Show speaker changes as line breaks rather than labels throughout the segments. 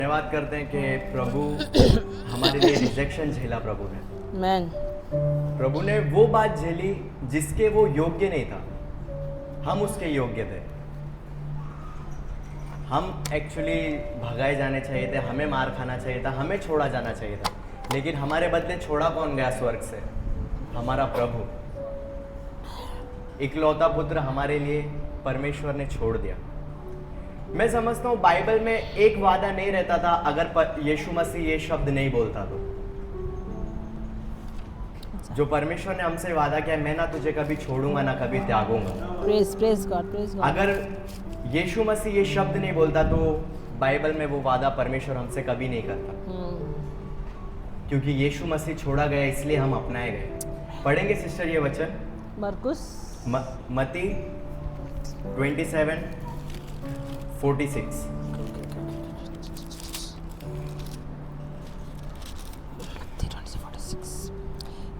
धन्यवाद करते हैं कि प्रभु हमारे लिए रिजेक्शन झेला प्रभु ने।
मैन
प्रभु ने वो बात झेली जिसके वो योग्य नहीं था, हम उसके योग्य थे। हम एक्चुअली भगाए जाने चाहिए थे, हमें मार खाना चाहिए था, हमें छोड़ा जाना चाहिए था, लेकिन हमारे बदले छोड़ा कौन गया स्वर्ग से? हमारा प्रभु। इकलौता पुत्र हमारे लिए परमेश्वर ने छोड़ दिया। मैं समझता हूँ बाइबल में एक वादा नहीं रहता था अगर यीशु मसीह ये शब्द नहीं बोलता तो। जो परमेश्वर ने हमसे वादा किया, मैं ना तुझे कभी छोड़ूंगा ना कभी त्यागूंगा।
Praise God.
अगर यीशु मसीह ये शब्द नहीं बोलता तो बाइबल में वो वादा परमेश्वर हमसे कभी नहीं करता, क्योंकि यीशु मसीह छोड़ा गया इसलिए हम अपनाए गए। पढ़ेंगे सिस्टर ये वचन
मरकुस
मत्ती 27:46।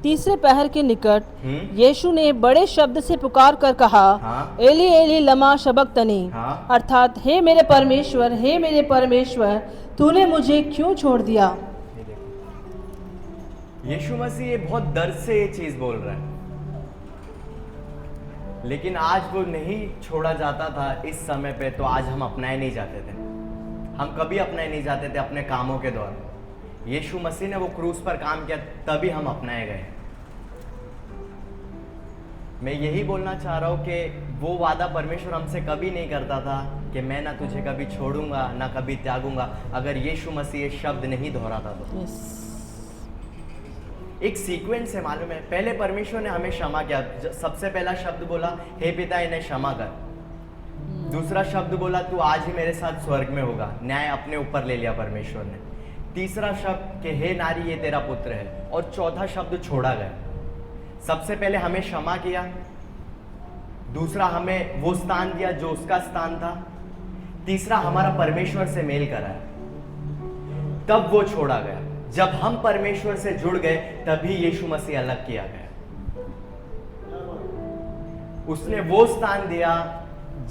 तीसरे पहर के निकट यीशु ने बड़े शब्द से पुकार कर कहा,
हाँ?
एली एली लमा शबक्तनी,
हाँ?
अर्थात हे मेरे परमेश्वर, तूने मुझे क्यों छोड़ दिया।
यीशु मसीह ये बहुत दर्द से ये चीज बोल रहा है, लेकिन आज वो नहीं छोड़ा जाता था इस समय पे, तो आज हम अपनाए नहीं जाते थे। हम कभी अपनाए नहीं जाते थे अपने कामों के द्वारा। यीशु मसीह ने वो क्रूस पर काम किया, तभी हम अपनाए गए। मैं यही बोलना चाह रहा हूँ कि वो वादा परमेश्वर हमसे कभी नहीं करता था कि मैं ना तुझे कभी छोड़ूंगा ना कभी त्यागूंगा, अगर यीशु मसीह ये शब्द नहीं दोहराता तो। एक सीक्वेंस है, मालूम है? पहले परमेश्वर ने हमें क्षमा किया। सबसे पहला शब्द बोला, हे पिता इन्हें क्षमा कर। दूसरा शब्द बोला, तू आज ही मेरे साथ स्वर्ग में होगा। न्याय अपने ऊपर ले लिया परमेश्वर ने। तीसरा शब्द कि हे नारी ये तेरा पुत्र है, और चौथा शब्द छोड़ा गया। सबसे पहले हमें क्षमा किया, दूसरा हमें वो स्थान दिया जो उसका स्थान था, तीसरा हमारा परमेश्वर से मेल कराया, तब वो छोड़ा गया। जब हम परमेश्वर से जुड़ गए तभी यीशु मसीह अलग किया गया। उसने वो स्थान दिया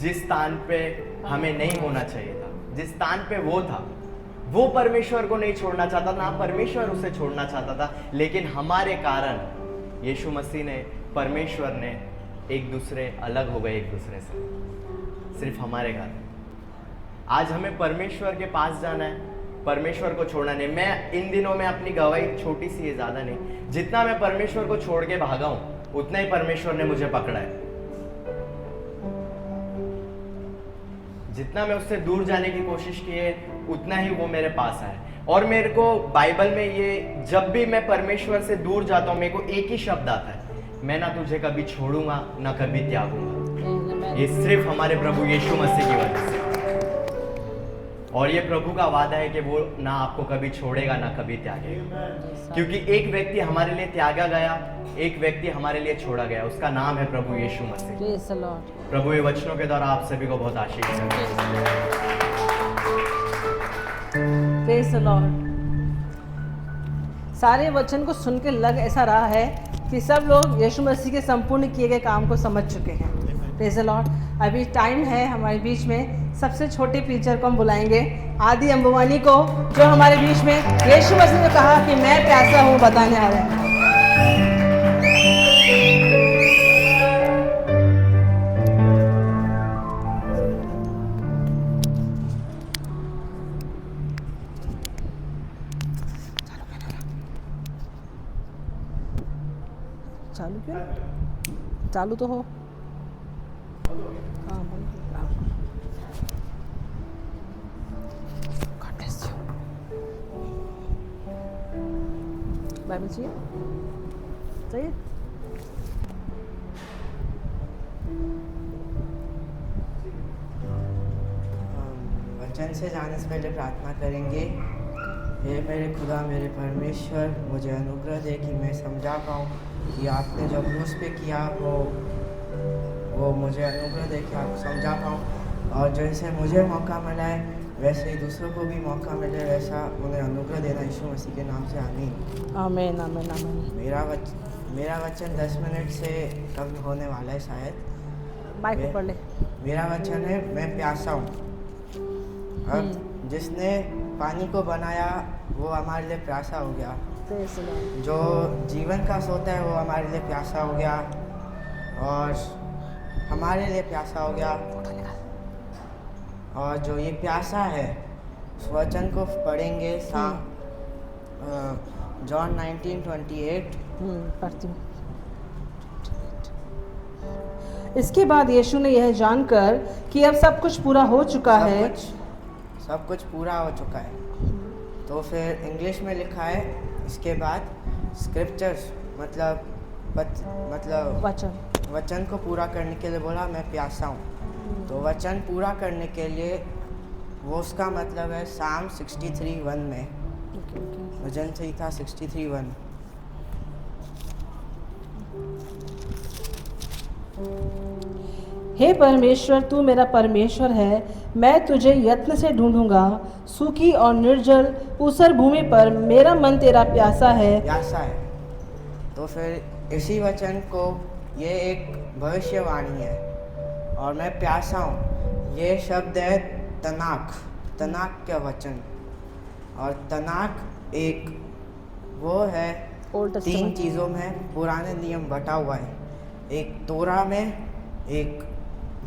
जिस स्थान पे हमें नहीं होना चाहिए था। जिस स्थान पे वो था, वो परमेश्वर को नहीं छोड़ना चाहता, ना परमेश्वर उसे छोड़ना चाहता था, लेकिन हमारे कारण यीशु मसीह ने, परमेश्वर ने एक दूसरे अलग हो गए एक दूसरे से, सिर्फ हमारे कारण। आज हमें परमेश्वर के पास जाना है, परमेश्वर को छोड़ना नहीं। मैं इन दिनों में अपनी गवाही छोटी सी है, ज्यादा नहीं, जितना मैं परमेश्वर को छोड़ के भागा हूं उतना ही परमेश्वर ने मुझे पकड़ा है। जितना मैं उससे दूर जाने की कोशिश की है उतना ही वो मेरे पास आया। और मेरे को बाइबल में ये, जब भी मैं परमेश्वर से दूर जाता हूँ, मेरे को एक ही शब्द आता है, मैं ना तुझे कभी छोड़ूंगा ना कभी त्यागूंगा। ये सिर्फ हमारे प्रभु यीशु मसीह की वजह से। और ये प्रभु का वादा है कि वो ना आपको कभी छोड़ेगा ना कभी त्यागेगा, क्योंकि एक व्यक्ति हमारे लिए त्यागा गया, एक व्यक्ति हमारे लिए छोड़ा गया, उसका नाम है प्रभु यीशु मसीह। प्रभु ये वचनों के द्वारा आप सभी को बहुत आशीष
प्रेज़ द लॉर्ड। सारे वचन को सुन के लग ऐसा रहा है कि सब लोग यीशु मसीह के संपूर्ण किए गए काम को समझ चुके हैं। Praise the Lord. अभी टाइम है हमारे बीच में, सबसे छोटे प्रीचर को हम बुलाएंगे, आदि अंबुवानी को, जो हमारे बीच में यीशु मसीह ने कहा कि मैं प्यासा हूँ बताने आ रहे हैं। चालू क्यों? चालू तो हो। हाँ बाइबल चाहिए?
वचन से जाने से पहले प्रार्थना करेंगे। हे मेरे खुदा, मेरे परमेश्वर, मुझे अनुग्रह दे कि मैं समझा पाऊँ कि आपने जो क्रूस पे किया वो मुझे अनुग्रह दे कि आप समझा पाऊँ, और जैसे मुझे मौका मिला है वैसे ही दूसरों को भी मौका मिले, वैसा उन्हें अनुग्रह देना यीशु मसीह के नाम से, आमीन।
आमीन आमीन आमीन।
मेरा वचन 10 मिनट से कम होने वाला है शायद।
माइक पढ़ ले।
मेरा वचन है, मैं प्यासा हूँ। अब जिसने पानी को बनाया वो हमारे लिए प्यासा हो गया।
Praise the Lord.
जो जीवन का सोता है वो हमारे लिए प्यासा हो गया और हमारे लिए प्यासा हो गया। और जो ये प्यासा है उस वचन को पढ़ेंगे जॉन 19:28।
पढ़ती हूँ। इसके बाद यीशु ने यह जानकर कि अब सब कुछ पूरा हो चुका है,
सब कुछ पूरा हो चुका है। तो फिर इंग्लिश में लिखा है इसके बाद स्क्रिप्चर्स मतलब वचन को पूरा करने के लिए बोला मैं प्यासा हूँ। तो वचन पूरा करने के लिए वो उसका मतलब है साम 63:1 में। वचन सही था 63:1।
हे परमेश्वर, तू मेरा परमेश्वर है, मैं तुझे यत्न से ढूंढूंगा। सूखी और निर्जल ऊसर भूमि पर मेरा मन तेरा प्यासा है।
तो फिर इसी वचन को ये एक भविष्यवाणी है और मैं प्यासा हूँ। ये शब्द है तनाक का वचन। और तनाक एक वो है तीन चीज़ों में पुराने नियम बटा हुआ है, एक तोरा में, एक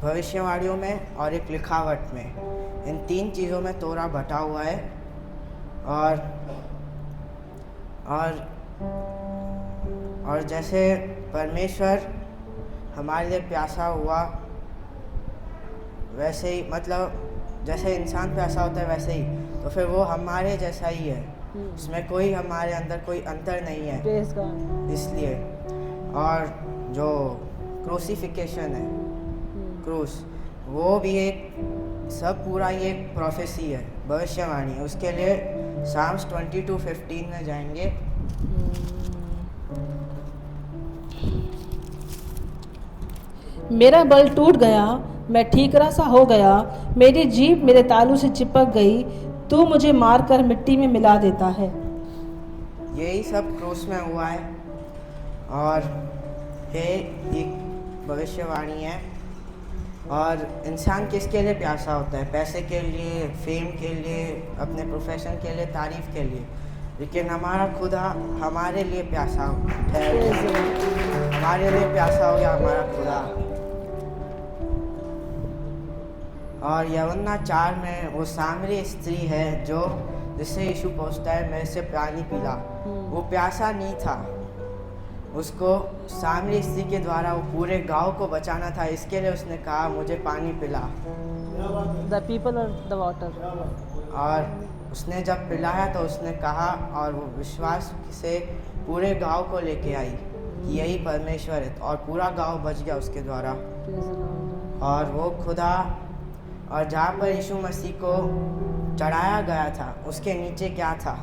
भविष्यवाणियों में और एक लिखावट में। इन तीन चीज़ों में तोरा बटा हुआ है। और जैसे परमेश्वर हमारे लिए प्यासा हुआ वैसे ही, मतलब जैसे इंसान प्यासा होता है वैसे ही, तो फिर वो हमारे जैसा ही है। उसमें कोई हमारे अंदर कोई अंतर नहीं है इसलिए। और जो क्रूसिफिकेशन है, क्रूस, वो भी एक सब पूरा ये एक प्रोफेसी है, भविष्यवाणी है। उसके लिए साम्स 22:15 में जाएंगे।
मेरा बल टूट गया, मैं ठीकरा सा हो गया, मेरी जीभ मेरे तालू से चिपक गई, तू मुझे मारकर मिट्टी में मिला देता है।
यही सब क्रूस में हुआ है और ये एक भविष्यवाणी है। और इंसान किसके लिए प्यासा होता है? पैसे के लिए, फेम के लिए, अपने प्रोफेशन के लिए, तारीफ के लिए। लेकिन हमारा खुदा हमारे लिए प्यासा है, हमारे लिए प्यासा हो गया हमारा खुदा। और यूहन्ना 4 में वो सामरी स्त्री है जो जिससे यीशु पूछता है मेरे से पानी पिला। वो प्यासा नहीं था, उसको सामरी स्त्री के द्वारा वो पूरे गांव को बचाना था, इसके लिए उसने कहा मुझे पानी पिला।
The people or the water?
और उसने जब पिलाया तो उसने कहा, और वो विश्वास से पूरे गांव को लेके आई कि यही परमेश्वर है, और पूरा गांव बच गया उसके द्वारा। और वो खुदा, और जहाँ पर यीशु मसीह को चढ़ाया गया था उसके नीचे क्या था?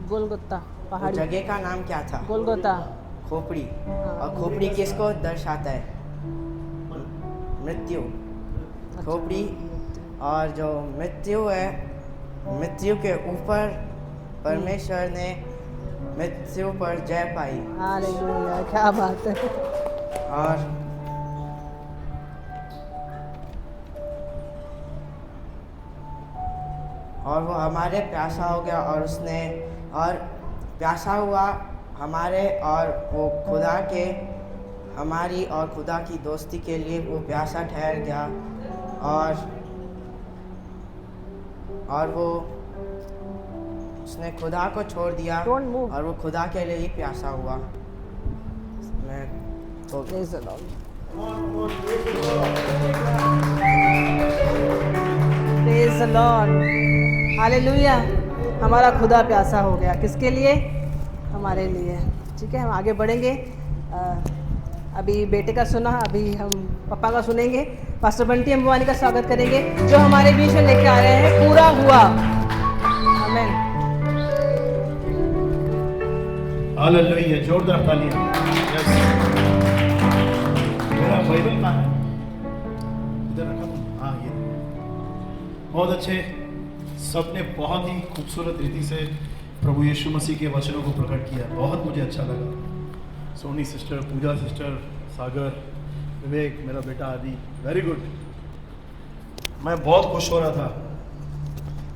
गोलगोता पहाड़ी।
जगह का नाम क्या था?
गोलगोता,
खोपड़ी। और खोपड़ी किसको दर्शाता है? मृत्यु। खोपड़ी। और जो मृत्यु है, मृत्यु के ऊपर परमेश्वर ने मृत्यु पर जय पाई।
हालेलुया, क्या बात है।
और वो हमारे प्यासा हो गया, और उसने और प्यासा हुआ हमारे और वो खुदा के, हमारी और खुदा की दोस्ती के लिए वो प्यासा ठहर गया। और वो उसने खुदा को छोड़ दिया और वो खुदा के लिए ही प्यासा हुआ। मैं तो
प्रेज़ द लॉर्ड, हालेलुया। हमारा खुदा प्यासा हो गया, किसके लिए? हमारे लिए। ठीक है, हम आगे बढ़ेंगे। अभी बेटे का सुना, अभी हम पापा का सुनेंगे। पास्टर बंटी अंबानी का स्वागत करेंगे जो हमारे बीच में लेके आ रहे हैं पूरा हुआ। आमीन।
हालेलुया, जोरदार तालियां। मेरा बाइबल कहाँ है? इधर रखा था। हाँ, ये बहुत अच्छे, सबने बहुत ही खूबसूरत रीति से प्रभु यीशु मसीह के वचनों को प्रकट किया। बहुत मुझे अच्छा लगा। सोनी सिस्टर, पूजा सिस्टर, सागर, विवेक, मेरा बेटा आदि, वेरी गुड। मैं बहुत खुश हो रहा था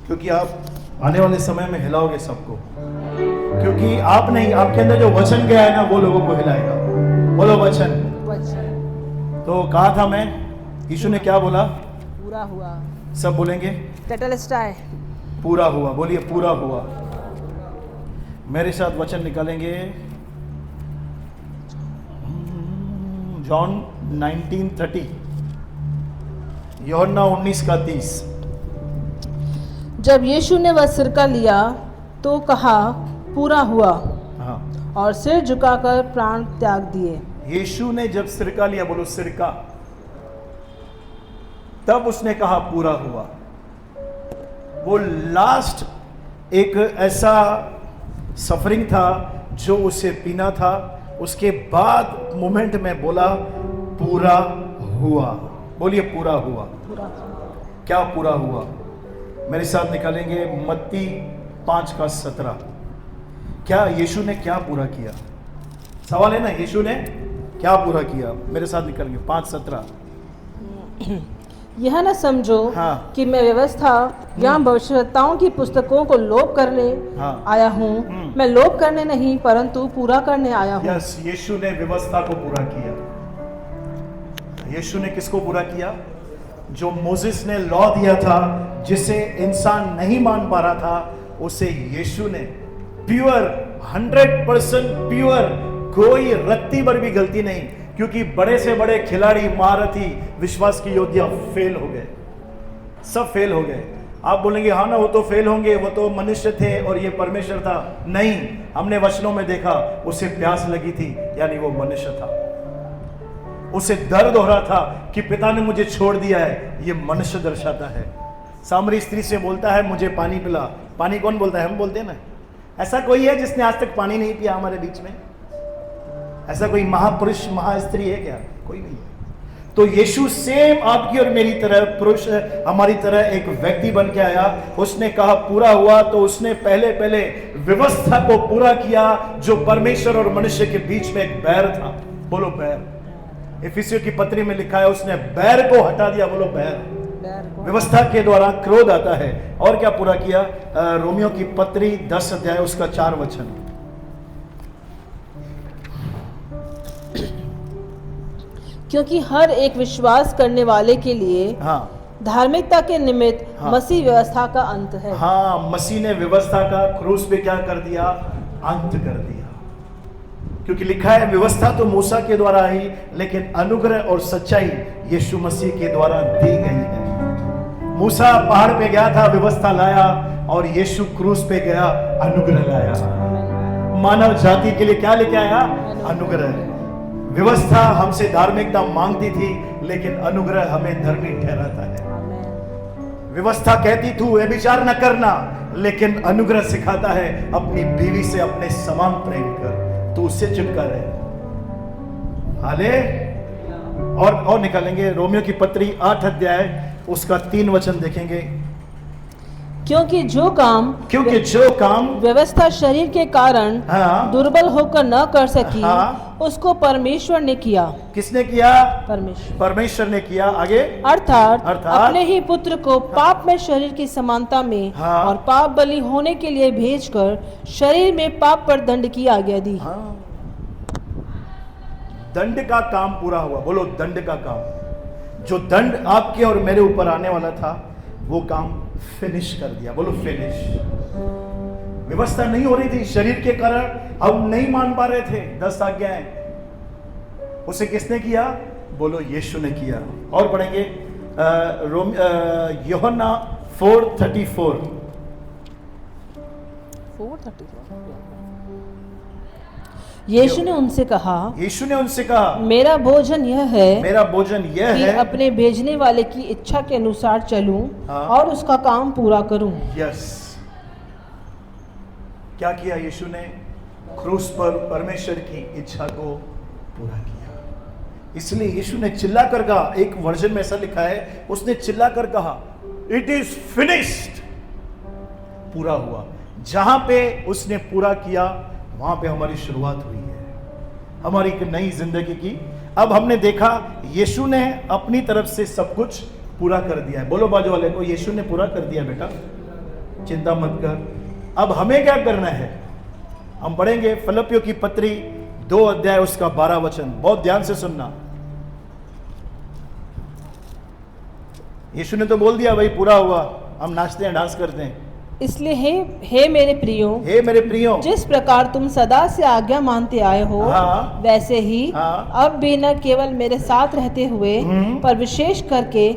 क्योंकि आप आने वाले समय में हिलाओगे सबको, क्योंकि आप नहीं, आपके अंदर जो वचन गया है ना वो लोगों को हिलाएगा। बोलो वचन।
वचन
तो कहा था मैं, यीशु ने क्या बोला?
पूरा हुआ।
सब बोलेंगे
टेटेलस्टाई।
पूरा हुआ। बोलिए पूरा हुआ। मेरे साथ वचन निकालेंगे, जॉन 19:30, यूहन्ना 19:30।
जब यीशु ने वह सिरका लिया तो कहा पूरा हुआ,
हाँ,
और सिर झुकाकर प्राण त्याग दिए।
यीशु ने जब सिरका लिया, बोलो सिरका, तब उसने कहा पूरा हुआ। वो लास्ट एक ऐसा सफरिंग था जो उसे पीना था। उसके बाद मोमेंट में बोला पूरा हुआ। बोलिए पूरा हुआ।
पूरा
क्या पूरा हुआ? मेरे साथ निकालेंगे मत्ती 5:17। क्या यीशु ने क्या पूरा किया? सवाल है ना, यीशु ने क्या पूरा किया? मेरे साथ निकालेंगे 5:17।
यह न समझो
हाँ।
कि मैं व्यवस्था या भविष्यवक्ताओं की पुस्तकों को लोप करने
हाँ।
आया हूँ। मैं लोप करने नहीं परंतु पूरा करने आया हूँ।
यस, यीशु ने व्यवस्था को पूरा किया। यीशु ने किसको पूरा किया? जो मोसेस ने लॉ दिया था, जिसे इंसान नहीं मान पा रहा था, उसे यीशु ने प्योर 100% प्योर, कोई रत्ती भर भी गलती नहीं, क्योंकि बड़े से बड़े खिलाड़ी, महारथी, विश्वास की योद्धा फेल हो गए, सब फेल हो गए। आप बोलेंगे हाँ ना, वो तो फेल होंगे, वो तो मनुष्य थे और ये परमेश्वर था। नहीं, हमने वचनों में देखा, उसे प्यास लगी थी, यानी वो मनुष्य था। उसे दर्द हो रहा था कि पिता ने मुझे छोड़ दिया है, ये मनुष्य दर्शाता है। सामरी स्त्री से बोलता है मुझे पानी पिला। पानी कौन बोलता है? हम बोलते हैं ना। ऐसा कोई है जिसने आज तक पानी नहीं पिया हमारे बीच में? ऐसा कोई महापुरुष, महास्त्री है क्या? कोई नहीं। तो यीशु सेम आपकी और मेरी तरह, पुरुष हमारी तरह एक व्यक्ति बन के आया। उसने कहा पूरा हुआ, तो उसने पहले पहले व्यवस्था को पूरा किया जो परमेश्वर और मनुष्य के बीच में एक बैर था। बोलो बैर। इफिसियों की पत्री में लिखा है उसने बैर को हटा दिया। बोलो बैर। व्यवस्था के द्वारा क्रोध आता है। और क्या पूरा किया? रोमियो की पत्री 10 अध्याय उसका 4 वचन।
क्योंकि हर एक विश्वास करने वाले के लिए
हाँ,
धार्मिकता के निमित्त
हाँ।
मसीह व्यवस्था का अंत है।
हाँ, मसीह ने व्यवस्था का क्रूस पे क्या कर दिया? अंत कर दिया। क्योंकि लिखा है व्यवस्था तो मूसा के द्वारा आई, लेकिन अनुग्रह और सच्चाई यीशु मसीह के द्वारा दी गई है। मूसा पहाड़ पे गया था, व्यवस्था लाया, और यीशु क्रूस पे गया, अनुग्रह लाया। मानव जाति के लिए क्या लेके आया? अनुग्रह। व्यवस्था हमसे धार्मिकता मांगती थी, लेकिन अनुग्रह हमें धर्मी ठहराता है। व्यवस्था कहती तू व्यभिचार न करना, लेकिन अनुग्रह सिखाता है अपनी बीवी से अपने समान प्रेम कर, तू उससे चिपका रहे। हाले और निकालेंगे रोमियो की पत्री 8 अध्याय उसका 3 वचन देखेंगे। क्योंकि जो काम
व्यवस्था शरीर के कारण
हाँ।
दुर्बल होकर न कर सकी,
हाँ।
उसको परमेश्वर ने किया।
किसने किया? परमेश्वर ने किया। आगे
अर्थात अपने ही पुत्र को पाप में शरीर की समानता में
हाँ।
और पाप बलि होने के लिए भेजकर शरीर में पाप पर दंड की आज्ञा दी।
हाँ। दंड का काम पूरा हुआ। बोलो दंड का काम। जो दंड आपके और मेरे ऊपर आने वाला था, वो काम फिनिश कर दिया। बोलो फिनिश। व्यवस्था नहीं हो रही थी शरीर के कारण, हम नहीं मान पा रहे थे 10 आज्ञाएं, उसे किसने किया? बोलो यीशु ने किया। और पढ़ेंगे यूहन्ना 4:34।
यीशु ने उनसे कहा,
मेरा भोजन यह
कि
है
अपने भेजने वाले की इच्छा के अनुसार चलूं
हाँ।
और उसका काम पूरा करूं।
यस। क्या किया यीशु ने? क्रूस पर परमेश्वर की इच्छा को पूरा किया। इसलिए यीशु ने चिल्ला कर कहा, एक वर्जन में ऐसा लिखा है, उसने चिल्ला कर कहा इट इज फिनिश्ड। पूरा हुआ। जहां पे उसने पूरा किया, वहां पे हमारी शुरुआत हुई है, हमारी एक नई जिंदगी की। अब हमने देखा यीशु ने अपनी तरफ से सब कुछ पूरा कर दिया है। बोलो बाजू वाले को, यीशु ने पूरा कर दिया बेटा। चिंता मत कर। अब हमें क्या करना है? हम पढ़ेंगे फिलिप्पियों की पत्री 2 अध्याय उसका 12 वचन। बहुत ध्यान से सुनना। यीशु ने तो बोल दिया भाई पूरा हुआ, हम नाचते हैं, डांस करते हैं।
इसलिए हे मेरे प्रियो,
हे मेरे प्रियो,
जिस प्रकार तुम सदा से आज्ञा मानते आए हो,
हाँ।
वैसे ही
हाँ।
अब भी न केवल मेरे साथ रहते हुए, पर विशेष करके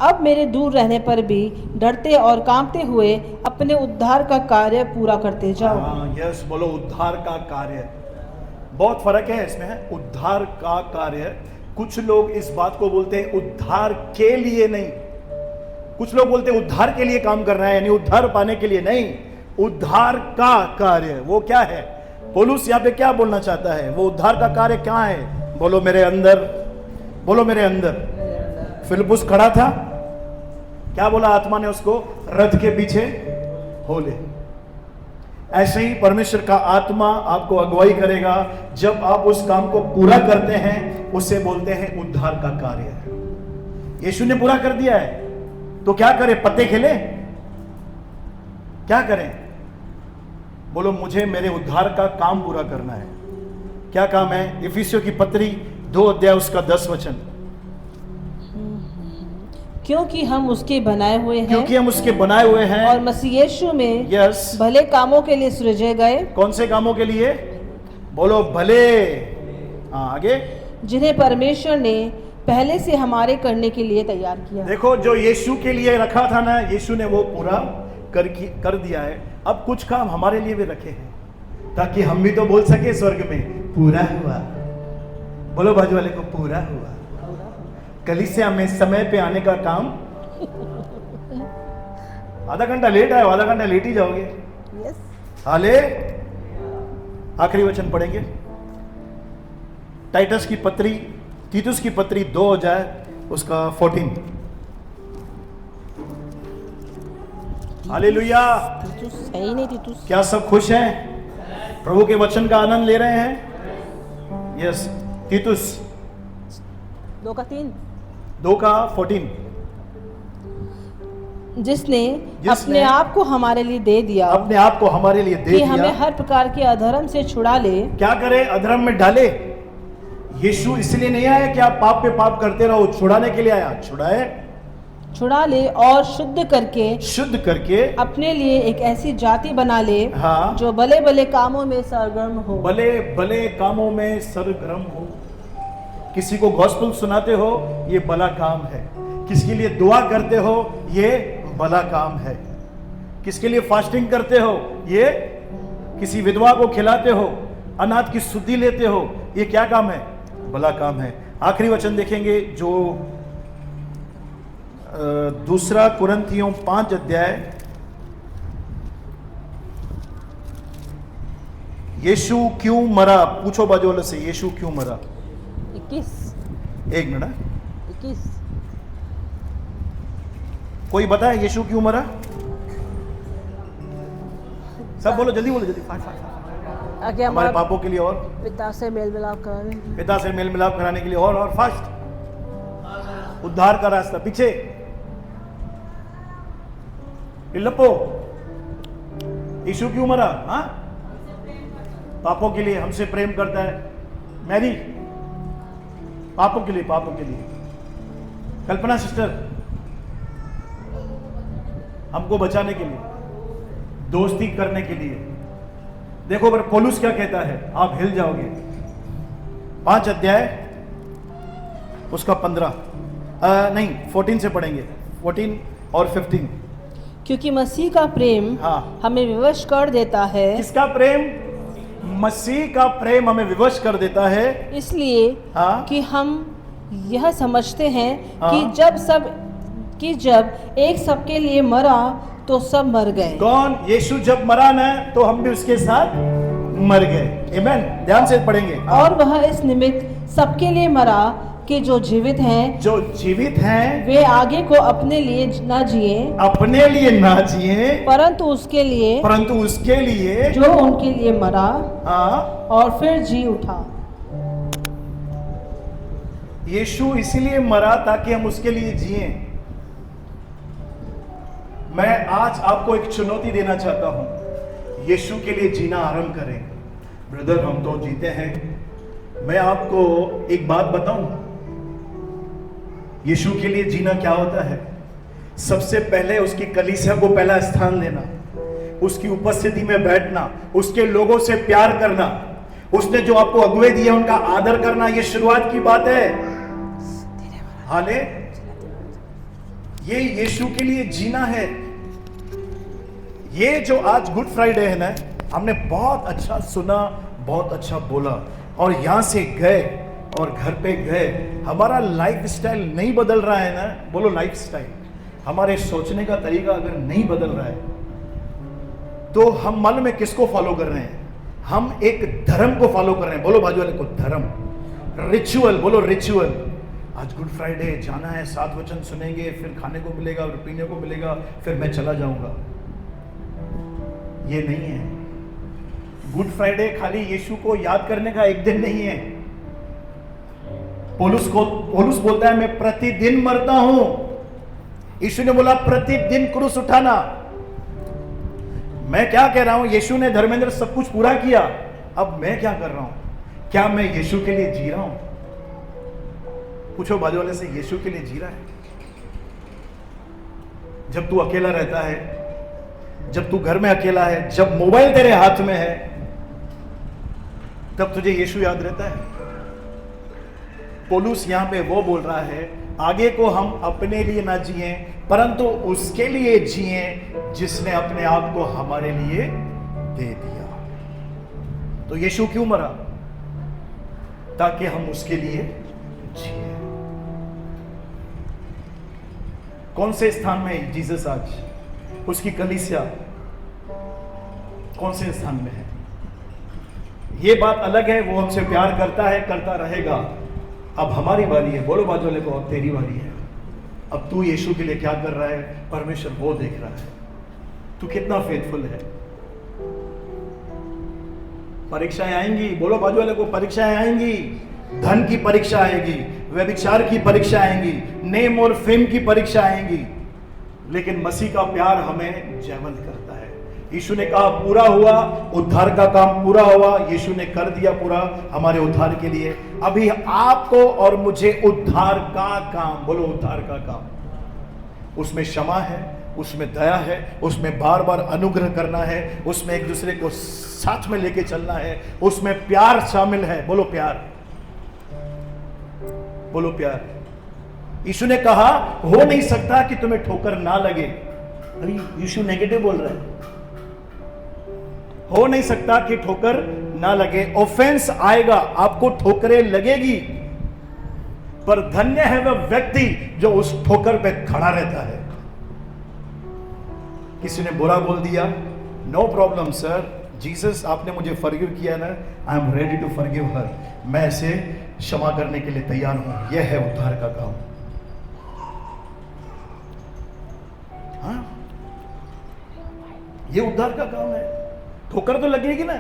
अब मेरे दूर रहने पर भी डरते और कांपते हुए अपने उद्धार का कार्य पूरा करते जाओ।
हाँ, यस बोलो, उद्धार का कार्य। बहुत फर्क है इसमें, है उद्धार का कार्य। कुछ लोग इस बात को बोलते हैं उद्धार के लिए नहीं, कुछ लोग बोलते हैं उद्धार के लिए काम करना है, यानी उद्धार पाने के लिए नहीं, उद्धार का कार्य। वो क्या है? पौलुस यहाँ पे क्या बोलना चाहता है? वो उद्धार का कार्य क्या है? बोलो मेरे अंदर, बोलो मेरे अंदर। फिलिप्पुस खड़ा था, क्या बोला आत्मा ने उसको? रथ के पीछे हो ले। ऐसे ही परमेश्वर का आत्मा आपको अगुवाई करेगा जब आप उस काम को पूरा करते हैं, उसे बोलते हैं उद्धार का कार्य। यीशु ने पूरा कर दिया है, तो क्या करें? पत्ते खेले? क्या करें? बोलो मुझे मेरे उद्धार का काम पूरा करना है। क्या काम है? इफिसियों की पत्री 2 अध्याय उसका 10 वचन।
क्योंकि हम उसके बनाए हुए हैं,
क्योंकि हम उसके बनाए हुए हैं
और मसीह यीशु में
यस
भले कामों के लिए सृजे गए।
कौन से कामों के लिए? बोलो भले। हाँ, आगे।
जिन्हें परमेश्वर ने पहले से हमारे करने के लिए तैयार किया।
देखो, जो यीशु के लिए रखा था ना, यीशु ने वो पूरा कर दिया है। अब कुछ काम हमारे लिए भी रखे हैं, ताकि हम भी तो बोल सके स्वर्ग में पूरा हुआ। बोलो बाजू वाले को, पूरा हुआ। कलीसिया में समय पे आने का काम। आधा घंटा लेट आए, आधा घंटा लेट ही जाओगे।
यस।
हाले आखिरी वचन पढ़ेंगे, टाइटस की पत्री, तीतुस की पत्री 2 अध्याय उसका 14। हालेलुया।
तीतुस है ही नहीं। तीतुस
क्या सब खुश हैं? प्रभु के वचन का आनंद ले रहे हैं? यस। तीतुस
2:3।
2:14।
जिसने अपने आप को हमारे लिए दे दिया,
अपने आप को हमारे लिए दे
कि
दिया,
हमें हर प्रकार के अधर्म से छुड़ा ले।
क्या करे? अधर्म में डाले। यीशु इसलिए नहीं आया कि आप पाप पे पाप करते रहो, छुड़ाने के लिए आया।
छुड़ा ले और शुद्ध करके अपने लिए एक ऐसी जाति बना ले,
हाँ।
जो भले भले कामों में सरगर्म हो।
भले भले कामों में सरगर्म हो। किसी को गॉस्पेल सुनाते हो, ये भला काम है। किसके लिए दुआ करते हो, ये भला काम है। किसके लिए फास्टिंग करते हो, ये किसी विधवा को खिलाते हो, अनाथ की सुधि लेते हो, ये क्या काम है? भला काम है। आखिरी वचन देखेंगे जो 2 कुरिन्थियों 5 अध्याय। यीशु क्यों मरा? पूछो बाजू वाले से, यीशु क्यों मरा?
21।
एक मिनट।
21।
कोई बताए यीशु क्यों मरा? सब बोलो, जल्दी बोलो, जल्दी।
आगे
हमारे
हमारा
पापों के लिए और
पिता से मेल मिलाप कराने।
पिता से मेल मिलाप कराने के लिए और फास्ट उद्धार का रास्ता पीछे। लपो, यीशु क्यों मरा? हाँ, पापों के लिए, हमसे प्रेम करता है। मैरी, पापों के लिए, पापों के लिए। कल्पना सिस्टर, हमको बचाने के लिए, दोस्ती करने के लिए। देखो पर पौलुस क्या कहता है, आप हिल जाओगे। 5 अध्याय उसका 15 नहीं 14 से पढ़ेंगे, 14 और 15।
क्योंकि मसीह का प्रेम
हाँ।
हमें विवश कर देता है।
किसका प्रेम? मसीह का प्रेम हमें विवश कर देता है।
इसलिए
हाँ।
कि हम यह समझते हैं
हाँ।
कि जब एक सबके लिए मरा तो सब मर गए।
कौन? यीशु जब मरा ना, तो हम भी उसके साथ मर गए। आमीन। ध्यान से पढ़ेंगे।
और वह इस निमित्त सबके लिए मरा कि जो जीवित हैं वे आगे को अपने लिए न जिए,
अपने लिए ना जिए,
परंतु उसके लिए जो उनके लिए मरा
हाँ।
और फिर जी उठा।
यीशु इसीलिए मरा ताकि हम उसके लिए जिए। मैं आज आपको एक चुनौती देना चाहता हूं, यीशु के लिए जीना आरंभ करें। ब्रदर, हम तो जीते हैं। मैं आपको एक बात बताऊं, यीशु के लिए जीना क्या होता है। सबसे पहले उसकी कलीसिया को पहला स्थान देना, उसकी उपस्थिति में बैठना, उसके लोगों से प्यार करना, उसने जो आपको अगुवे दिए उनका आदर करना, यह शुरुआत की बात है। हाले ये यीशु के लिए जीना है। ये जो आज गुड फ्राइडे है ना, हमने बहुत अच्छा सुना, बहुत अच्छा बोला, और यहां से गए और घर पे गए, हमारा लाइफ स्टाइल नहीं बदल रहा है ना। बोलो लाइफ स्टाइल, हमारे सोचने का तरीका अगर नहीं बदल रहा है तो हम मन में किसको फॉलो कर रहे हैं? हम एक धर्म को फॉलो कर रहे हैं। बोलो बाजू वाले को, धर्म, रिचुअल। बोलो रिचुअल। आज गुड फ्राइडे, जाना है, 7 वचन सुनेंगे, फिर खाने को मिलेगा और पीने को मिलेगा, फिर मैं चला जाऊंगा। ये नहीं है। गुड फ्राइडे खाली यीशु को याद करने का एक दिन नहीं है। पौलुस बोलता है मैं प्रतिदिन मरता हूं। यीशु ने बोला प्रतिदिन क्रूस उठाना। मैं क्या कह रहा हूं? यीशु ने, धर्मेंद्र, सब कुछ पूरा किया, अब मैं क्या कर रहा हूं? क्या मैं यीशु के लिए जी रहा हूं? पूछो बाजू वाले से, यीशु के लिए जी रहा है? जब तू अकेला रहता है, जब तू घर में अकेला है, जब मोबाइल तेरे हाथ में है, तब तुझे यीशु याद रहता है? पौलुस यहां पे वो बोल रहा है, आगे को हम अपने लिए ना जिए, परंतु उसके लिए जिए जिसने अपने आप को हमारे लिए दे दिया। तो यीशु क्यों मरा? ताकि हम उसके लिए जिए। कौन से स्थान में जीसस आज? उसकी कलीसिया कौन से स्थान में है? ये बात अलग है, वो हमसे प्यार करता है, करता रहेगा। अब हमारी बारी है। बोलो बाजू वाले को, अब तेरी बारी है। अब तू यीशु के लिए क्या कर रहा है? परमेश्वर वो देख रहा है, तू कितना फेथफुल है। परीक्षाएं आएंगी। बोलो बाजू वाले को, परीक्षाएं आएंगी। धन की परीक्षा आएगी, व्यभिचार की परीक्षा आएंगी, नेम और फेम की परीक्षा आएंगी, लेकिन मसीह का प्यार हमें जयवंत करता है। यीशु ने कहा पूरा हुआ, उद्धार का काम पूरा हुआ। यीशु ने कर दिया पूरा हमारे उद्धार के लिए। अभी आपको और मुझे उद्धार का काम, बोलो उद्धार का काम, उसमें क्षमा है, उसमें दया है, उसमें बार बार अनुग्रह करना है, उसमें एक दूसरे को साथ में लेके चलना है, उसमें प्यार शामिल है। बोलो प्यार, बोलो प्यार। यीशु ने कहा हो नहीं सकता कि तुम्हें ठोकर ना लगे। अरे यीशु नेगेटिव बोल रहा है। हो नहीं सकता कि ठोकर ना लगे। ऑफेंस आएगा, आपको ठोकरें लगेगी, पर धन्य है वह व्यक्ति जो उस ठोकर पे खड़ा रहता है। किसी ने बुरा बोल दिया, नो प्रॉब्लम सर, जीसस आपने मुझे फॉरगिव किया ना, I am ready to forgive her. मैं इसे क्षमा करने के लिए तैयार हूं। यह है उद्धार का काम। हाँ, यह उद्धार का काम है। ठोकर तो लगेगी ना।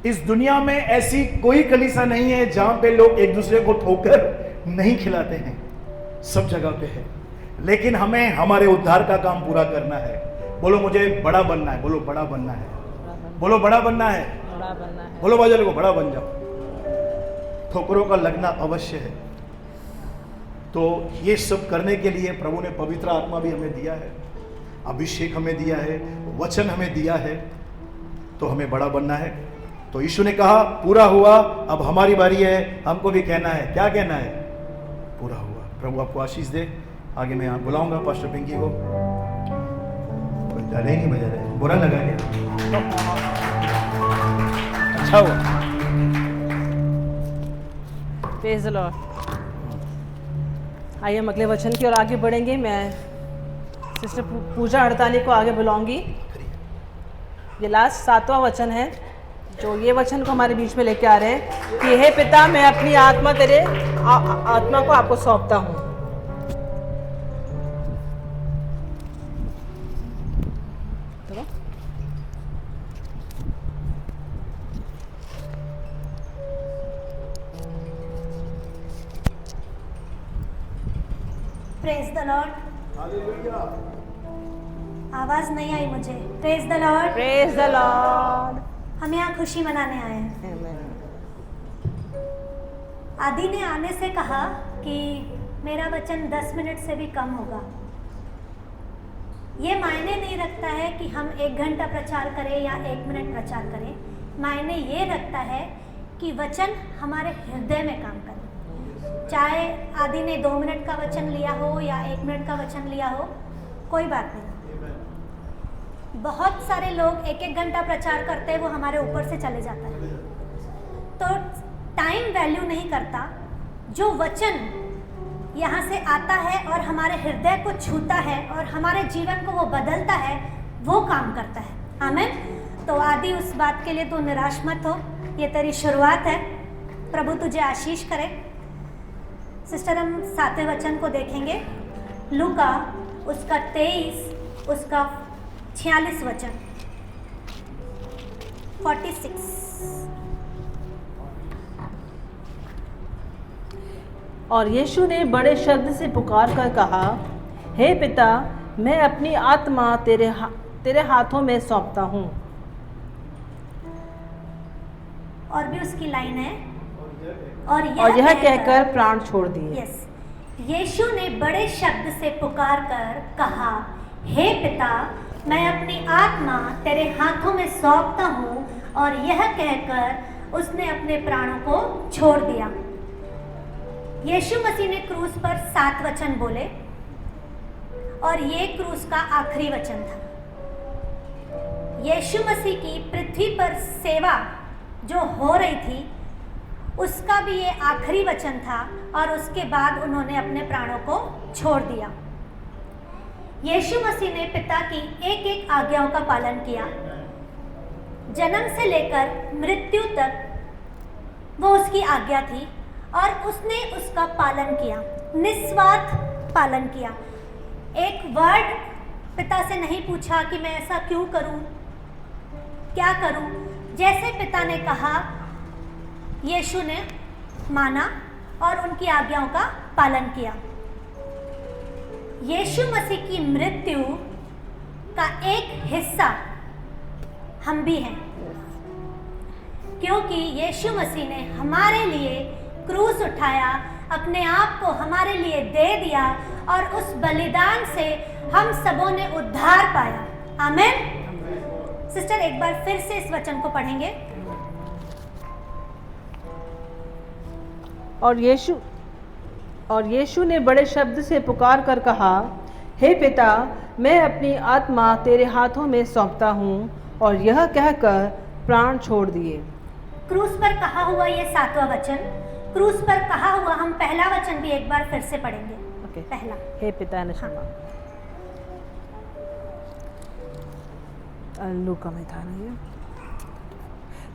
इस दुनिया में ऐसी कोई कलीसिया नहीं है जहां पे लोग एक दूसरे को ठोकर नहीं खिलाते हैं, सब जगह पे है। लेकिन हमें हमारे उद्धार का काम पूरा करना है। बोलो मुझे बड़ा बनना है। बोलो बड़ा बनना है। बोलो बड़ा बनना है।
बड़ा बनना है।
बोलो बाजू को, बड़ा बन जाओ। ठोकरों का लगना अवश्य है। तो ये सब करने के लिए प्रभु ने पवित्र आत्मा भी हमें दिया है, अभिषेक हमें दिया है, वचन हमें दिया है, तो हमें बड़ा बनना है। तो यीशु ने कहा पूरा हुआ, अब हमारी बारी है, हमको भी कहना है। क्या कहना है? पूरा हुआ। प्रभु आपको आशीष दे। आगे मैं बुलाऊंगा पास्टर पिंकी को। बजा रहे नहीं बजा रहे? बुरा लगा क्या? अच्छा हुआ।
Praise the Lord. आइए हम अगले वचन की ओर आगे बढ़ेंगे। मैं सिस्टर पूजा हड़ताली को आगे बुलाऊंगी। ये लास्ट 7वां वचन है जो ये वचन को हमारे बीच में लेके आ रहे हैं कि हे पिता, मैं अपनी आत्मा तेरे आत्मा को आपको सौंपता हूँ।
Praise the Lord.
हालेलुया।
आवाज नहीं आई मुझे। Praise the Lord.
Praise the Lord.
हम यहाँ खुशी मनाने आए हैं। आदि ने आने से कहा कि मेरा वचन 10 मिनट से भी कम होगा। ये मायने नहीं रखता है कि हम 1 घंटा प्रचार करें या 1 मिनट प्रचार करें। मायने ये रखता है कि वचन हमारे हृदय में काम करे। चाहे आदि ने 2 मिनट का वचन लिया हो या 1 मिनट का वचन लिया हो, कोई बात नहीं। बहुत सारे लोग 1-1 घंटा प्रचार करते हैं, वो हमारे ऊपर से चले जाता है। तो टाइम वैल्यू नहीं करता। जो वचन यहाँ से आता है और हमारे हृदय को छूता है और हमारे जीवन को वो बदलता है, वो काम करता है। आमीन। तो आदि, उस बात के लिए तू निराश मत हो, ये तेरी शुरुआत है। प्रभु तुझे आशीष करे। सिस्टर, हम 7वें वचन को देखेंगे, लूका उसका 23 उसका 46 वचन 46।
और यीशु ने बड़े शब्द से पुकार कर कहा, हे पिता, मैं अपनी आत्मा तेरे हाथों में सौंपता हूँ।
और भी उसकी लाइन है,
और यह कहकर प्राण छोड़ दिए।
यस, यीशु ने बड़े शब्द से पुकार कर कहा, हे पिता, मैं अपनी आत्मा तेरे हाथों में सौंपता हूँ। और यह कहकर उसने अपने प्राणों को छोड़ दिया। यीशु मसीह ने क्रूस पर 7 वचन बोले और ये क्रूस का आखिरी वचन था। यीशु मसीह की पृथ्वी पर सेवा जो हो रही थी, उसका भी ये आखिरी वचन था और उसके बाद उन्होंने अपने प्राणों को छोड़ दिया। यीशु मसीह ने पिता की एक-एक आज्ञाओं का पालन किया। जन्म से लेकर मृत्यु तक वो उसकी आज्ञा थी और उसने उसका पालन किया, निस्वार्थ पालन किया। एक वर्ड पिता से नहीं पूछा कि मैं ऐसा क्यों करूं, क्या करूं। जैसे पिता ने कहा, यीशु ने माना और उनकी आज्ञाओं का पालन किया। यीशु मसीह की मृत्यु का एक हिस्सा हम भी हैं, क्योंकि यीशु मसीह ने हमारे लिए क्रूस उठाया, अपने आप को हमारे लिए दे दिया और उस बलिदान से हम सबों ने उद्धार पाया। आमीन। सिस्टर, एक बार फिर से इस वचन को पढ़ेंगे।
और यीशु ने बड़े शब्द से पुकार कर कहा, हे पिता, मैं अपनी आत्मा तेरे हाथों में सौंपता हूँ। और यह कहकर प्राण छोड़ दिए।
क्रूस पर कहा हुआ ये 7वां वचन, क्रूस पर कहा हुआ हम पहला वचन भी एक बार फिर से पढ़ेंगे।
ओके।
पहला,
हे पिता ने क्षमा। लूका में था ना ये।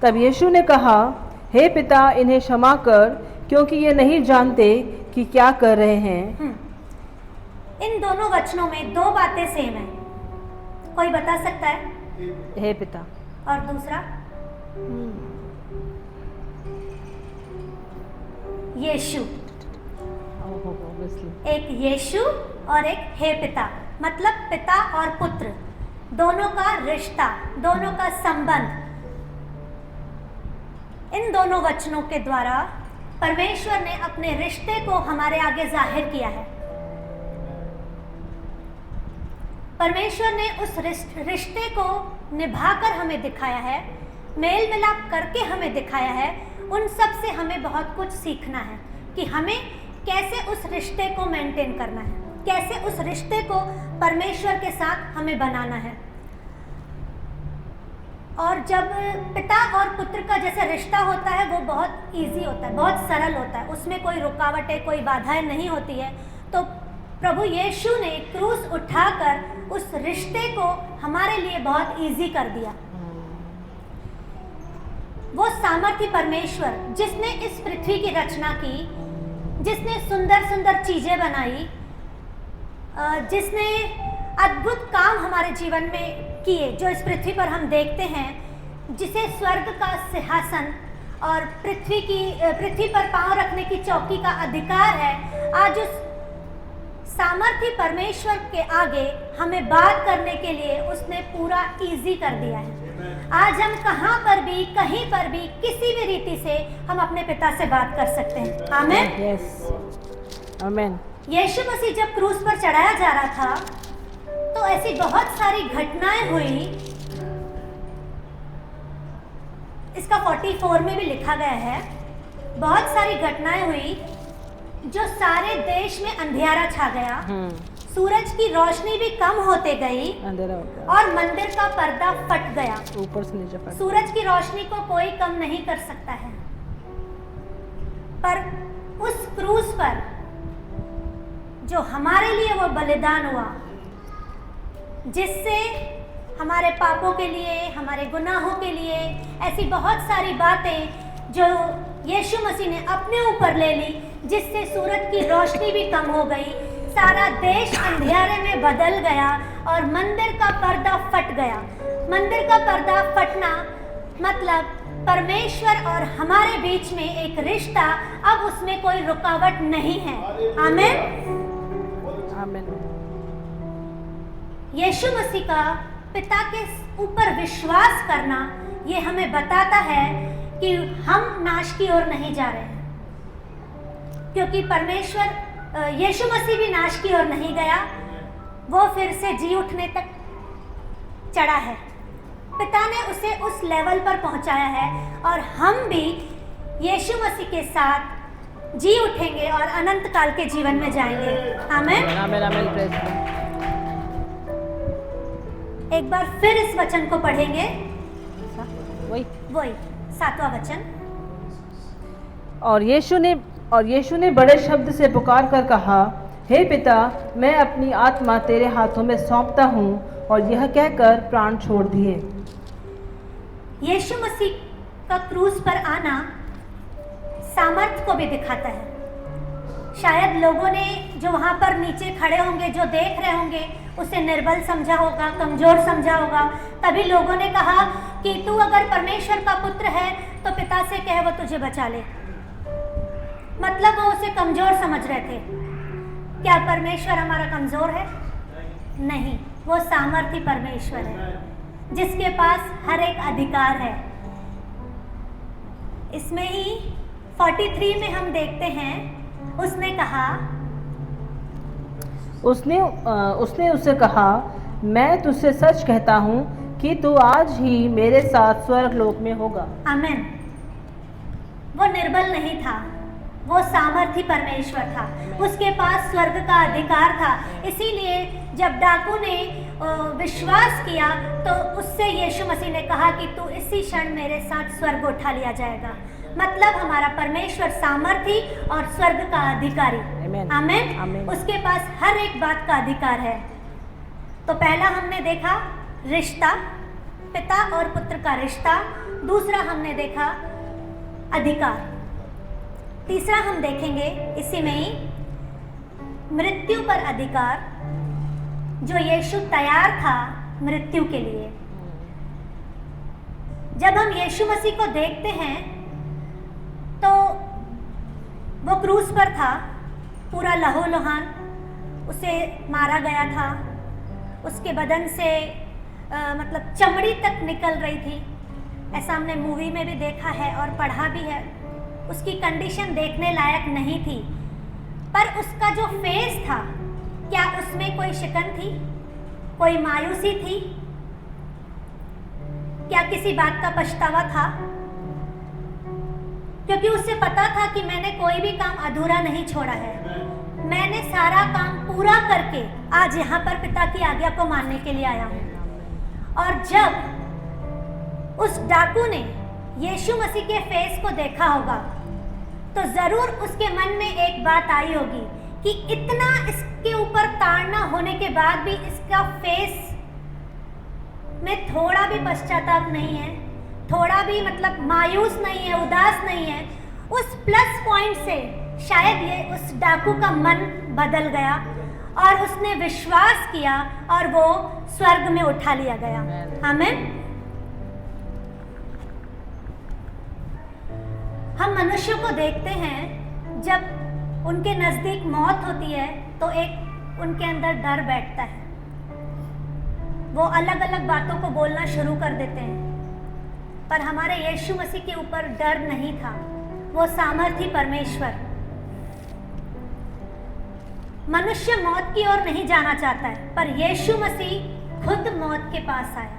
तब यीशु ने कहा, हे पिता, इन्हें क्षमा कर, क्योंकि ये नहीं जानते कि क्या कर रहे हैं।
इन दोनों वचनों में 2 बातें सेम है। कोई बता सकता है?
हे पिता।
और दूसरा यीशु। एक यीशु और एक हे पिता, मतलब पिता और पुत्र, दोनों का रिश्ता, दोनों का संबंध। इन दोनों वचनों के द्वारा परमेश्वर ने अपने रिश्ते को हमारे आगे जाहिर किया है। परमेश्वर ने उस रिश्ते को निभाकर हमें दिखाया है, मेल मिलाप करके हमें दिखाया है। उन सब से हमें बहुत कुछ सीखना है कि हमें कैसे उस रिश्ते को मेंटेन करना है, कैसे उस रिश्ते को परमेश्वर के साथ हमें बनाना है। और जब पिता और पुत्र का जैसे रिश्ता होता है, वो बहुत इजी होता है, बहुत सरल होता है, उसमें कोई रुकावटें, कोई बाधाएं नहीं होती है। तो प्रभु यीशु ने क्रूस उठाकर उस रिश्ते को हमारे लिए बहुत इजी कर दिया। वो सामर्थी परमेश्वर जिसने इस पृथ्वी की रचना की, जिसने सुंदर सुंदर चीजें बनाई, जिसने अद्भुत काम हमारे जीवन में किए, जो इस पृथ्वी पर हम देखते हैं, जिसे स्वर्ग का सिंहासन और पृथ्वी पर पांव रखने की चौकी का अधिकार है, आज उस सामर्थ्य परमेश्वर के आगे हमें बात करने के लिए उसने पूरा इजी कर दिया है। आज हम कहाँ पर भी, कहीं पर भी, किसी भी रीति से हम अपने पिता से बात कर सकते हैं। आमीन।
यस, आमीन।
यीशु मसीह जब क्रूस पर चढ़ाया जा रहा था तो ऐसी बहुत सारी घटनाएं हुई। इसका 44 में भी लिखा गया है, बहुत सारी घटनाएं हुई जो सारे देश में अंधियारा छा गया, सूरज की रोशनी भी कम होते गई
अंधेरा हो गया
और मंदिर का पर्दा फट गया।
ऊपर से नीचे फट।
सूरज की रोशनी को कोई कम नहीं कर सकता है, पर उस क्रूस पर जो हमारे लिए वो बलिदान हुआ, जिससे हमारे पापों के लिए, हमारे गुनाहों के लिए, ऐसी बहुत सारी बातें जो यीशु मसीह ने अपने ऊपर ले ली, जिससे सूरज की रोशनी भी कम हो गई, सारा देश अंधेरे में बदल गया और मंदिर का पर्दा फट गया। मंदिर का पर्दा फटना मतलब परमेश्वर और हमारे बीच में एक रिश्ता, अब उसमें कोई रुकावट नहीं है। आमीन।
आमीन।
यीशु मसीह का पिता के ऊपर विश्वास करना ये हमें बताता है कि हम नाश की ओर नहीं जा रहे हैं, क्योंकि परमेश्वर यीशु मसीह भी नाश की ओर नहीं गया, वो फिर से जी उठने तक चढ़ा है। पिता ने उसे उस लेवल पर पहुंचाया है और हम भी यीशु मसीह के साथ जी उठेंगे और अनंत काल के जीवन में जाएंगे। आमीन।
आमीन। आमीन। प्रेज
एक बार फिर इस वचन को पढ़ेंगे,
वही
7वां वचन।
और यीशु ने बड़े शब्द से पुकार कर कहा, हे पिता, मैं अपनी आत्मा तेरे हाथों में सौंपता हूँ, और यह कहकर प्राण छोड़ दिए।
यीशु मसीह का क्रूस पर आना सामर्थ्य को भी दिखाता है। शायद लोगों ने जो वहाँ पर नीचे खड़े होंगे, जो देख रहे होंगे, उसे निर्बल समझा होगा, कमजोर समझा होगा। तभी लोगों ने कहा कि तू अगर परमेश्वर का पुत्र है तो पिता से कह वो तुझे बचा ले। मतलब वो उसे कमजोर समझ रहे थे। क्या परमेश्वर हमारा कमजोर है? नहीं, वो सामर्थी परमेश्वर है जिसके पास हर एक अधिकार है। इसमें ही 43 में हम देखते हैं, उसने कहा,
उसने उससे कहा, मैं तुझसे सच कहता हूँ कि तू आज ही मेरे साथ स्वर्ग लोक में होगा।
आमीन। वो निर्बल नहीं था, वो सामर्थी परमेश्वर था, उसके पास स्वर्ग का अधिकार था। इसीलिए जब डाकू ने विश्वास किया तो उससे यीशु मसीह ने कहा कि तू इसी क्षण मेरे साथ स्वर्ग उठा लिया जाएगा। मतलब हमारा परमेश्वर सामर्थी और स्वर्ग का अधिकारी। आमीन। उसके पास हर एक बात का अधिकार है। तो पहला हमने देखा रिश्ता, पिता और पुत्र का रिश्ता। दूसरा हमने देखा अधिकार। तीसरा हम देखेंगे इसी में ही मृत्यु पर अधिकार, जो यीशु तैयार था मृत्यु के लिए। जब हम यीशु मसीह को देखते हैं तो वो क्रूस पर था, पूरा लहूलुहान, उसे मारा गया था, उसके बदन से मतलब चमड़ी तक निकल रही थी। ऐसा हमने मूवी में भी देखा है और पढ़ा भी है। उसकी कंडीशन देखने लायक नहीं थी, पर उसका जो फेस था, क्या उसमें कोई शिकन थी, कोई मायूसी थी, क्या किसी बात का पछतावा था? क्योंकि उसे पता था कि मैंने कोई भी काम अधूरा नहीं छोड़ा है, मैंने सारा काम पूरा करके आज यहाँ पर पिता की आज्ञा को मानने के लिए आया हूँ। और जब उस डाकू ने यीशु मसीह के फेस को देखा होगा तो जरूर उसके मन में एक बात आई होगी कि इतना इसके ऊपर ताड़ना होने के बाद भी इसका फेस में थोड़ा भी पश्चाताप नहीं है, थोड़ा भी मतलब मायूस नहीं है, उदास नहीं है। उस प्लस पॉइंट से शायद ये उस डाकू का मन बदल गया और उसने विश्वास किया और वो स्वर्ग में उठा लिया गया। आमीन। हम मनुष्यों को देखते हैं, जब उनके नज़दीक मौत होती है तो एक उनके अंदर डर बैठता है, वो अलग अलग बातों को बोलना शुरू कर देते हैं। पर हमारे यीशु मसीह के ऊपर डर नहीं था, वो सामर्थी परमेश्वर। मनुष्य मौत की ओर नहीं जाना चाहता है, पर यीशु मसीह खुद मौत के पास आया।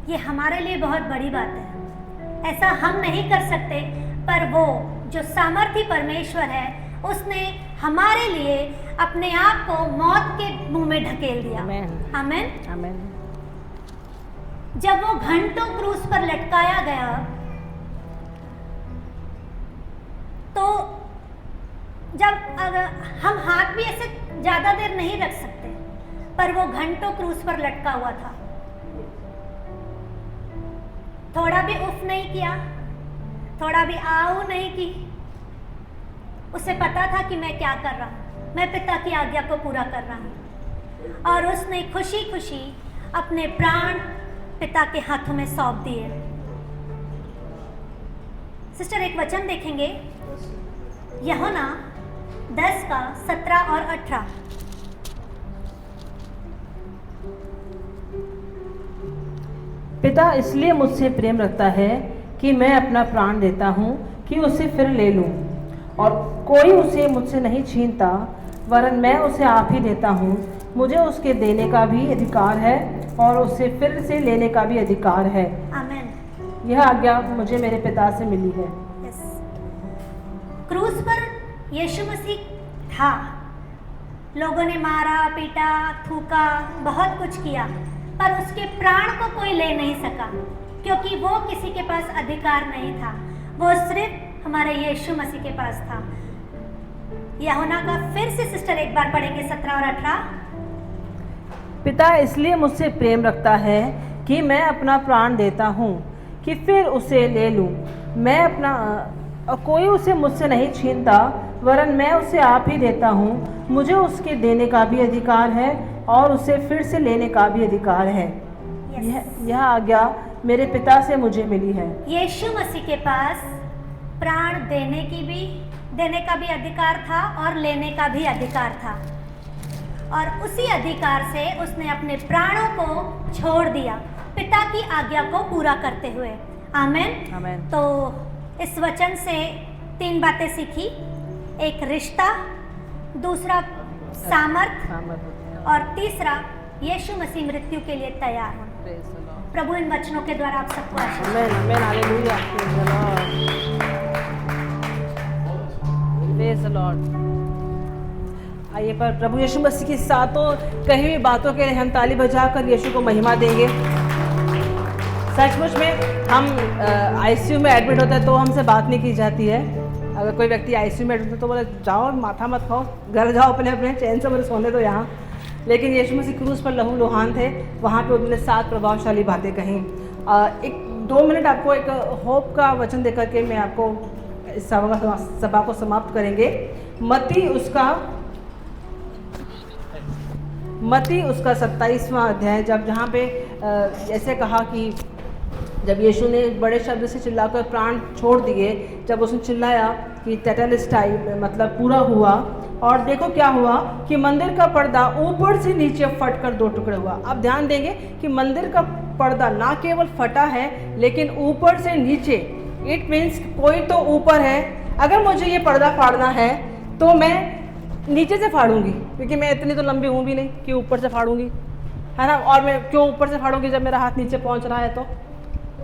ये हमारे लिए बहुत बड़ी बात है। ऐसा हम नहीं कर सकते, पर वो जो सामर्थी परमेश्वर है, उसने हमारे लिए अपने आप को मौत के मुंह में ढकेल दिया। आमीन
आमीन।
जब वो घंटों क्रूस पर लटकाया गया, तो जब अगर हम हाथ भी ऐसे ज्यादा देर नहीं रख सकते, पर वो घंटों क्रूस पर लटका हुआ था। थोड़ा भी उफ नहीं किया, थोड़ा भी आओ नहीं की। उसे पता था कि मैं क्या कर रहा हूं, मैं पिता की आज्ञा को पूरा कर रहा हूं। और उसने खुशी खुशी अपने प्राण पिता के हाथों में सौंप दिए। सिस्टर एक वचन देखेंगे, यूहन्ना 10 का 17 और 18।
पिता इसलिए मुझसे प्रेम रखता है कि मैं अपना प्राण देता हूँ कि उसे फिर ले लूँ, और कोई उसे मुझसे नहीं छीनता, वरन मैं उसे आप ही देता हूँ। मुझे उसके देने का भी अधिकार है और उसे फिर से लेने का भी अधिकार है।
आमीन।
यह आज्ञा मुझे मेरे पिता से मिली है।
यस। क्रूस पर यीशु मसीह था, लोगों ने मारा, पीटा, थूका, बहुत कुछ किया, पर उसके प्राण को कोई ले नहीं सका, क्योंकि वो किसी के पास अधिकार नहीं था, वो सिर्फ हमारे यीशु मसीह के पास था। यूहन्ना का फिर से सिस्टर एक बार पढ़ेंगे 17 और 18।
पिता इसलिए मुझसे प्रेम रखता है कि मैं अपना प्राण देता हूँ कि फिर उसे ले लूँ। मैं अपना कोई उसे मुझसे नहीं छीनता, वरन मैं उसे आप ही देता हूँ। मुझे उसके देने का भी अधिकार है और उसे फिर से लेने का भी अधिकार है। यह आज्ञा मेरे पिता से मुझे मिली है।
यीशु मसीह के पास प्राण देने का भी अधिकार था और लेने का भी अधिकार था, और उसी अधिकार से उसने अपने प्राणों को छोड़ दिया पिता की आज्ञा को पूरा करते हुए। आमीन।
आमीन।
तो इस वचन से 3 बातें सीखी, एक रिश्ता, दूसरा सामर्थ, और तीसरा यीशु मसीह मृत्यु के लिए तैयार होना। प्रभु इन वचनों के द्वारा आप सबको आशीष दे।
आमीन आमीन हालेलुया। Praise the Lord. आइए पर प्रभु यीशु मसीह की सातों कही हुई बातों के लिए हम ताली बजाकर यीशु को महिमा देंगे। सचमुच में हम आईसीयू में एडमिट होते हैं तो हमसे बात नहीं की जाती है। अगर कोई व्यक्ति आईसीयू में एडमिट है तो बोले जाओ माथा मत खाओ, घर जाओ अपने अपने चैन से, मुझे सोने दो यहाँ। लेकिन यीशु मसीह क्रूस पर लहू लुहान थे, वहाँ पे उन्होंने 7 प्रभावशाली बातें कहीं। एक 2 मिनट आपको एक होप का वचन देकर के मैं आपको इस सभा को समाप्त करेंगे। मत्ती उसका 27वां अध्याय, जहाँ पे ऐसे कहा कि जब यीशु ने बड़े शब्द से चिल्लाकर प्राण छोड़ दिए, जब उसने चिल्लाया कि टेटेलस्टाई मतलब पूरा हुआ, और देखो क्या हुआ कि मंदिर का पर्दा ऊपर से नीचे फटकर 2 टुकड़े हुआ। आप ध्यान देंगे कि मंदिर का पर्दा ना केवल फटा है लेकिन ऊपर से नीचे। इट मीन्स कोई तो ऊपर है। अगर मुझे ये पर्दा फाड़ना है तो मैं नीचे से फाड़ूंगी, क्योंकि मैं इतनी तो लंबी हूँ भी नहीं कि ऊपर से फाड़ूंगी, है ना। और मैं क्यों ऊपर से फाड़ूंगी जब मेरा हाथ नीचे पहुँच रहा है तो,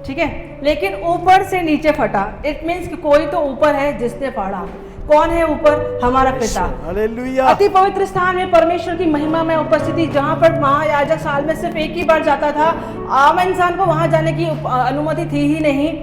ठीक है। लेकिन ऊपर से नीचे फटा, इट मीन्स कि कोई तो ऊपर है जिसने फाड़ा। कौन है ऊपर? हमारा पिता।
हालेलुया।
अति पवित्र स्थान में परमेश्वर की महिमा में उपस्थिति, जहाँ पर महायाजक साल में सिर्फ एक ही बार जाता था, आम इंसान को वहाँ जाने की अनुमति थी ही नहीं।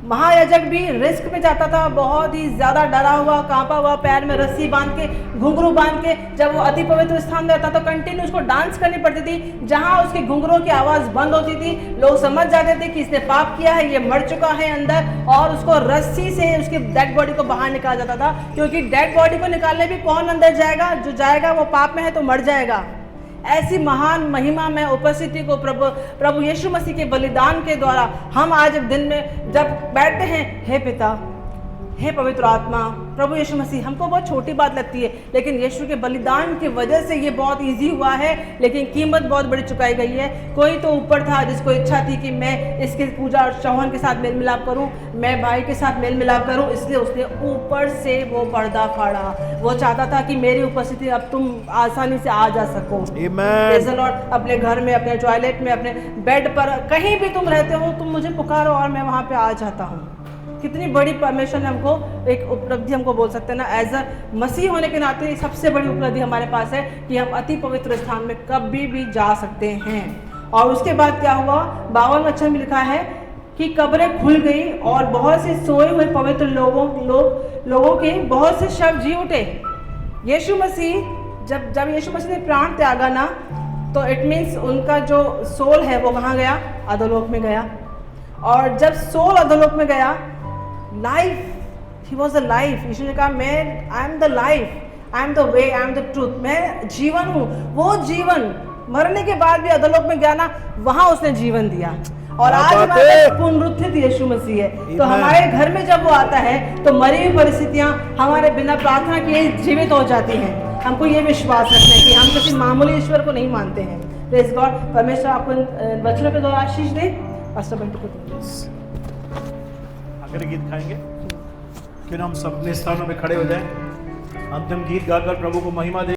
महायाजक भी रिस्क में जाता था, बहुत ही ज़्यादा डरा हुआ, कांपा हुआ, पैर में रस्सी बांध के, घुंघरू बांध के। जब वो अति पवित्र स्थान में जाता तो कंटिन्यू उसको डांस करनी पड़ती थी। जहाँ उसके घुंघरों की आवाज़ बंद होती थी, लोग समझ जाते थे कि इसने पाप किया है, ये मर चुका है अंदर, और उसको रस्सी से उसकी डेड बॉडी को बाहर निकाला जाता था। क्योंकि डेड बॉडी को निकालने भी कौन अंदर जाएगा? जो जाएगा वो पाप में है तो मर जाएगा। ऐसी महान महिमा में उपस्थिति को प्रभु यीशु मसीह के बलिदान के द्वारा हम आज दिन में जब बैठते हैं, हे पिता हे पवित्र आत्मा, प्रभु यीशु मसीह, हमको बहुत छोटी बात लगती है, लेकिन यीशु के बलिदान की वजह से ये बहुत इजी हुआ है, लेकिन कीमत बहुत बड़ी चुकाई गई है। कोई तो ऊपर था जिसको इच्छा थी कि मैं इसके पूजा चौहान के साथ मेल मिलाप करूं, मैं भाई के साथ मेल मिलाप करूं, इसलिए उसने ऊपर से वो पर्दा फाड़ा। वो चाहता था कि मेरी उपस्थिति अब तुम आसानी से आ जा सको। Praise the Lord। अपने घर में, अपने टॉयलेट में, अपने बेड पर, कहीं भी तुम रहते हो, तुम मुझे पुकारो और मैं वहाँ पे आ जाता हूँ। कितनी बड़ी परमेश्वर ने हमको एक उपलब्धि हमको बोल सकते हैं ना, एज अ मसीह होने के नाते सबसे बड़ी उपलब्धि हमारे पास है कि हम अति पवित्र स्थान में कभी भी जा सकते हैं। और उसके बाद क्या हुआ, 52 अक्षर में लिखा है कि कब्रें खुल गई और बहुत से सोए हुए पवित्र लोगों के बहुत से शव जी उठे। यीशु मसीह जब यीशु मसीह ने प्राण त्यागा ना, तो इट मीन्स उनका जो सोल है वो कहाँ गया, अधोलोक में गया। और जब सोल अधोलोक में गया, life, he was the life. यीशु ने कहा, मैं I am the life, I am the way, I am the truth, मैं जीवन हूँ। वो जीवन मरने के बाद भी अधोलोक में गया ना, वहां उसने जीवन दिया। और आज हमारे पास पुनरुत्थित यीशु मसीह है। तो हमारे घर में जब वो आता है तो मरी हुई परिस्थितियां हमारे बिना प्रार्थना किए जीवित हो जाती हैं। हमको ये विश्वास रखना है कि हम किसी मामूली ईश्वर को नहीं मानते हैं। Praise God. परमेश्वर आपको वचनों के द्वारा आशीष दे। पास्टर बंटू को
आखिरी गीत गाएंगे, क्यों ना हम सब अपने स्थानों में खड़े हो जाएं, अंतिम गीत गाकर प्रभु को महिमा दे।